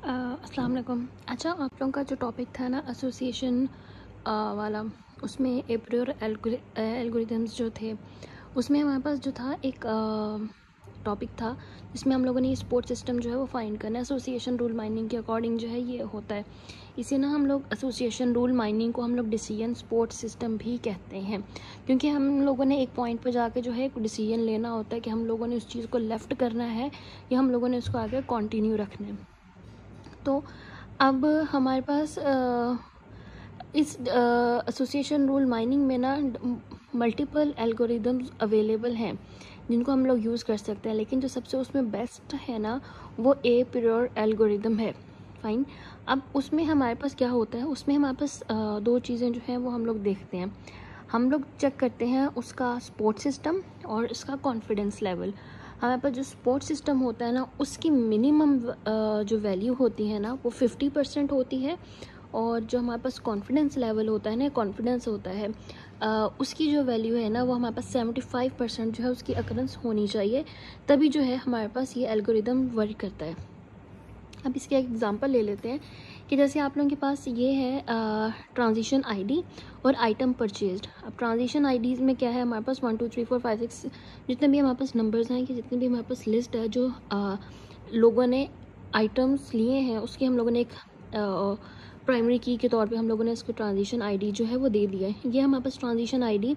अस्सलाम वालेकुम। अच्छा, आप लोगों का जो टॉपिक था ना एसोसिएशन वाला, उसमें एप्रियर एल्गोरिदम्स जो थे, उसमें हमारे पास जो था एक टॉपिक था जिसमें हम लोगों ने ये सपोर्ट सिस्टम जो है वो फाइंड करना है। एसोसिएशन रूल माइनिंग के अकॉर्डिंग जो है ये होता है। इसे ना हम लोग एसोसिएशन रूल माइनिंग को हम लोग डिसीजन सपोर्ट सिस्टम भी कहते हैं, क्योंकि हम लोगों ने एक पॉइंट पर जाके जो है एक डिसीजन लेना होता है कि हम लोगों ने उस चीज़ को लेफ़्ट करना है या हम लोगों ने उसको आगे कंटिन्यू रखना है। तो अब हमारे पास इस एसोसिएशन रूल माइनिंग में ना मल्टीपल एल्गोरिदम्स अवेलेबल हैं जिनको हम लोग यूज़ कर सकते हैं, लेकिन जो सबसे उसमें बेस्ट है ना वो एप्रियर एल्गोरिदम है। फाइन। अब उसमें हमारे पास क्या होता है, उसमें हमारे पास दो चीज़ें जो हैं वो हम लोग देखते हैं। हम लोग चेक करते हैं उसका सपोर्ट सिस्टम और इसका कॉन्फिडेंस लेवल। हमारे पास जो सपोर्ट सिस्टम होता है ना उसकी मिनिमम जो वैल्यू होती है ना वो 50% होती है, और जो हमारे पास कॉन्फिडेंस लेवल होता है ना, कॉन्फिडेंस होता है उसकी जो वैल्यू है ना वो हमारे पास 75% जो है उसकी अकरेंस होनी चाहिए, तभी जो है हमारे पास ये एल्गोरिदम वर्क करता है। अब इसके एक एग्जांपल ले लेते हैं कि जैसे आप लोगों के पास ये है ट्रांजिशन आईडी और आइटम परचेज्ड। अब ट्रांजिशन आईडीज़ में क्या है, हमारे पास 1 2 3 4 5 6 जितने भी हमारे पास नंबर्स हैं कि जितने भी हमारे पास लिस्ट है जो लोगों ने आइटम्स लिए हैं उसकी हम लोगों ने एक प्राइमरी की के तौर पे हम लोगों ने इसको ट्रांजिशन आईडी जो है वो दे दिया है। ये हमारे पास ट्रांजिशन आईडी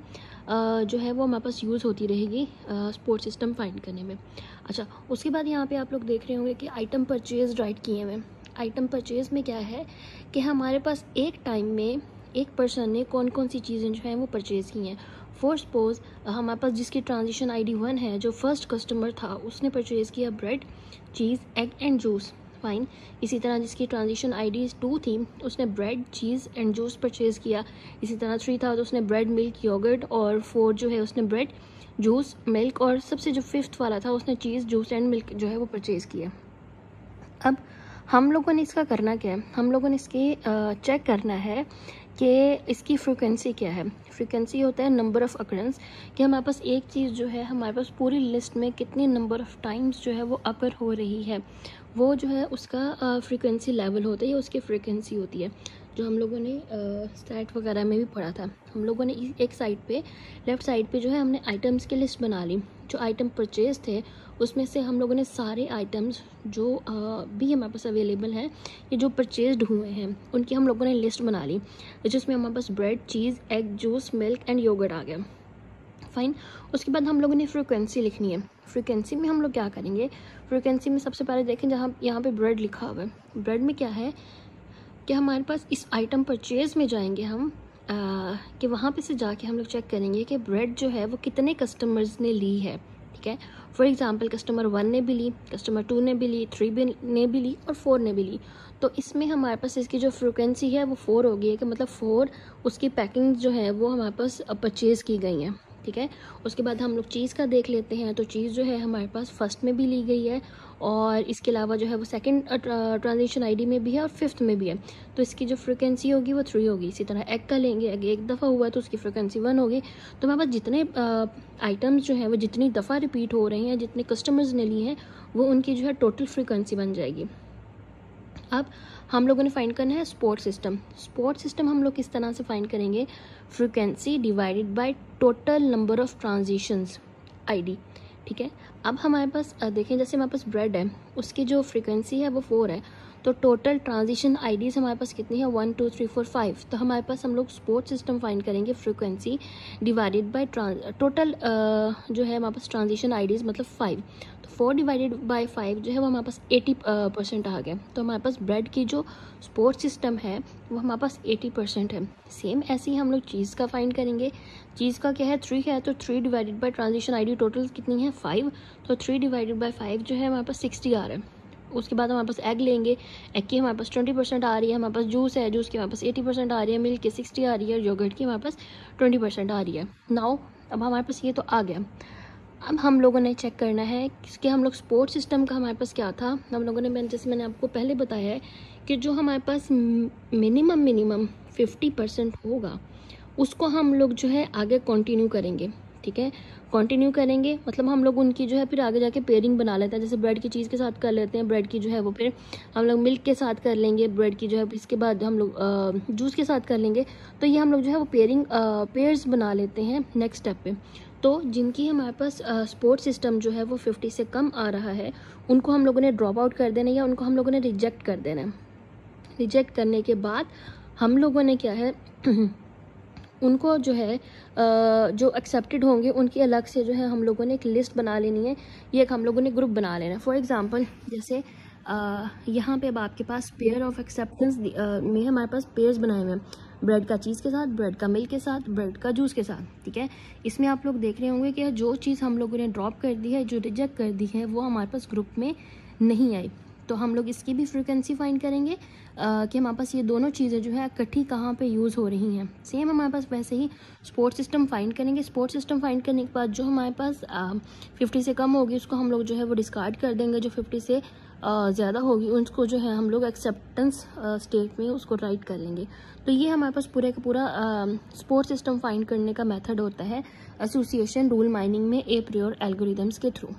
जो है वो हमारे पास यूज़ होती रहेगी सपोर्ट सिस्टम फाइंड करने में। अच्छा, उसके बाद यहाँ पे आप लोग देख रहे होंगे कि आइटम परचेज राइट किए हुए। आइटम परचेज में क्या है कि हमारे पास एक टाइम में एक पर्सन ने कौन कौन सी चीज़ें जो हैं वो परचेज़ की हैं। फॉर सपोज हमारे पास जिसकी ट्रांजिशन आईडी 1 है, जो फर्स्ट कस्टमर था उसने परचेज़ किया bread, cheese, egg and juice. Fine. इसी तरह जिसकी ट्रांजिशन आईडी 2 थी उसने bread, cheese and juice purchase किया। इसी तरह 3 था तो उसने ब्रेड, मिल्क, योगर्ट, और 4 जो है उसने ब्रेड, जूस, मिल्क, और सबसे जो 5th वाला था उसने चीज़, जूस एंड मिल्क जो है वो परचेज़ किया। अब हम लोगों ने इसका करना क्या है, हम लोगों ने इसकी चेक करना है कि इसकी फ्रीक्वेंसी क्या है। फ्रीक्वेंसी होता है नंबर ऑफ़ अकरेंस, कि हमारे पास एक चीज़ जो है हमारे पास पूरी लिस्ट में कितनी नंबर ऑफ़ टाइम्स जो है वो अकर हो रही है, वो जो है उसका फ्रीक्वेंसी लेवल होता है, या उसकी फ्रीक्वेंसी होती है, जो हम लोगों ने स्टैट वगैरह में भी पढ़ा था। हम लोगों ने एक साइड पे, लेफ़्ट साइड पे जो है हमने आइटम्स की लिस्ट बना ली। जो आइटम परचेज थे उसमें से हम लोगों ने सारे आइटम्स जो भी हमारे पास अवेलेबल हैं, ये जो परचेज्ड हुए हैं उनकी हम लोगों ने लिस्ट बना ली, जिसमें हमारे पास bread, cheese, egg, juice, milk and yogurt आ गया। फाइन। उसके बाद हम लोगों ने फ्रीक्वेंसी लिखनी है। फ्रीक्वेंसी में हम लोग क्या करेंगे, फ्रीक्वेंसी में सबसे पहले देखें जहाँ यहाँ पे ब्रेड लिखा हुआ है, ब्रेड में क्या है कि हमारे पास इस आइटम परचेज में जाएंगे हम कि वहाँ पे से जाके हम लोग चेक करेंगे कि ब्रेड जो है वो कितने कस्टमर्स ने ली है। ठीक है, फॉर एग्जांपल कस्टमर 1 ने भी ली, कस्टमर 2 ने भी ली, 3 ने भी ली और 4 ने भी ली। तो इसमें हमारे पास इसकी जो फ्रीक्वेंसी है वो 4 हो गई है, कि मतलब 4 उसकी पैकिंग जो है वो हमारे पास परचेज़ की गई हैं। ठीक है, उसके बाद हम लोग चीज़ का देख लेते हैं। तो चीज़ जो है हमारे पास फर्स्ट में भी ली गई है, और इसके अलावा जो है वो सेकंड ट्रांजेक्शन आईडी में भी है और 5th में भी है, तो इसकी जो फ्रीक्वेंसी होगी वो 3 होगी। इसी तरह एग का लेंगे, एग एक दफ़ा हुआ है तो उसकी फ्रीक्वेंसी 1 होगी। तो हमारे पास जितने आइटम्स जो हैं वो जितनी दफ़ा रिपीट हो रही हैं, जितने कस्टमर्स ने ली हैं, वो उनकी जो है टोटल फ्रीक्वेंसी बन जाएगी। अब हम लोगों ने फाइंड करना है सपोर्ट सिस्टम। सपोर्ट सिस्टम हम लोग किस तरह से फाइंड करेंगे, frequency divided by total number of transitions ID. ठीक है, अब हमारे पास देखें जैसे हमारे पास ब्रेड है, उसकी जो फ्रीक्वेंसी है वो 4 है, तो टोटल ट्रांजिशन आईडीज़ हमारे पास कितनी है, 1 2 3 4 5। तो हमारे पास हम लोग सपोर्ट सिस्टम फाइंड करेंगे फ्रीक्वेंसी डिवाइडेड बाय टोटल जो है हमारे पास ट्रांजिशन आईडीज़ मतलब 5। 4 डिवाइडेड बाई 5 जो है वो हमारे पास 80% आ गया। तो हमारे पास ब्रेड की जो सपोर्ट सिस्टम है वो हमारे पास 80% है। सेम ऐसे ही हम लोग चीज़ का फाइंड करेंगे। चीज़ का क्या है, 3 है, तो 3 divided by transition ID total कितनी है, 5। तो 3 डिवाइडेड बाई 5 जो है हमारे पास 60 आ रहा है। उसके बाद हमारे पास एग लेंगे, एग की हमारे पास 20% आ रही है। हमारे पास जूस है, जूस की हमारे पास 80% आ रही है। मिल्क की 60 आ रही है, योगर्ट की हमारे पास 20% आ रही है। नाउ अब हमारे पास ये तो आ गया। अब हम लोगों ने चेक करना है कि हम लोग सपोर्ट सिस्टम का हमारे पास क्या था। हम लोगों ने जैसे मैंने आपको पहले बताया है कि जो हमारे पास मिनिमम 50% होगा उसको हम लोग जो है आगे कंटिन्यू करेंगे। ठीक है, कंटिन्यू करेंगे, मतलब हम लोग उनकी जो है फिर आगे जाके पेयरिंग बना लेते हैं। जैसे ब्रेड की चीज़ के साथ कर लेते हैं, ब्रेड की जो है वो फिर हम लोग मिल्क के साथ कर लेंगे, ब्रेड की जो है इसके बाद हम लोग जूस के साथ कर लेंगे। तो ये हम लोग जो है वो पेयर्स बना लेते हैं नेक्स्ट स्टेप पे। तो जिनकी हमारे पास सपोर्ट सिस्टम जो है वो 50 से कम आ रहा है, उनको हम लोगों ने ड्रॉप आउट कर देना या उनको हम लोगों ने रिजेक्ट कर देना है। रिजेक्ट करने के बाद हम लोगों ने क्या है उनको जो है जो एक्सेप्टेड होंगे उनकी अलग से जो है हम लोगों ने एक लिस्ट बना लेनी है, ये एक हम लोगों ने ग्रुप बना लेना है। फॉर एग्जांपल जैसे यहाँ पे अब आपके पास पेयर ऑफ एक्सेप्टेंस में हमारे पास पेयर्स बनाए हुए हैं, ब्रेड का चीज़ के साथ, ब्रेड का मिल्क के साथ, ब्रेड का जूस के साथ। ठीक है, इसमें आप लोग देख रहे होंगे कि जो चीज़ हम लोगों ने ड्रॉप कर दी है, जो रिजेक्ट कर दी है, वो हमारे पास ग्रुप में नहीं आई। तो हम लोग इसकी भी फ्रीक्वेंसी फाइंड करेंगे कि हमारे पास ये दोनों चीज़ें जो है इकट्ठी कहाँ पे यूज़ हो रही हैं। सेम हमारे पास वैसे ही सपोर्ट सिस्टम फाइंड करेंगे। सपोर्ट सिस्टम फाइंड करने के बाद जो हमारे पास 50 से कम होगी उसको हम लोग जो है वो डिस्कार्ड कर देंगे। जो 50 से ज़्यादा होगी उसको जो है हम लोग एक्सेप्टेंस स्टेट में उसको राइट कर लेंगे। तो ये हमारे पास पूरे का पूरा सपोर्ट सिस्टम फाइंड करने का मेथड होता है एसोसिएशन रूल माइनिंग में ए प्रायोर एल्गोरिथम्स के थ्रू।